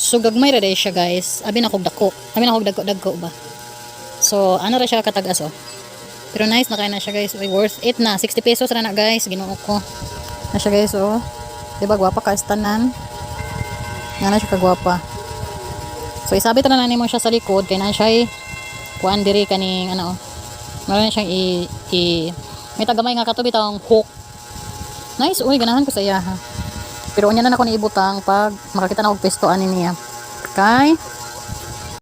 So gagmay ra day siya guys. Abi na kog dako. Abi na kog dagko ba. So ano ra siya katagas oh. Pero nice na kay na siya guys. Worth it na. 60 pesos ra na guys. Ginoo ko. Na siya guys oh. Diba gwapa ka istanan. Nga na siya kagwapa. So isabit ra na nimo siya sa likod kay na siya kuan diri kaning ano oh. Meron na siyang may tagamay nga katubi tawong hook. Nice. Uy ganahan ko sa iya ha. Pero unya na ako niibutang pag makakita na og pesto ani niya. Kay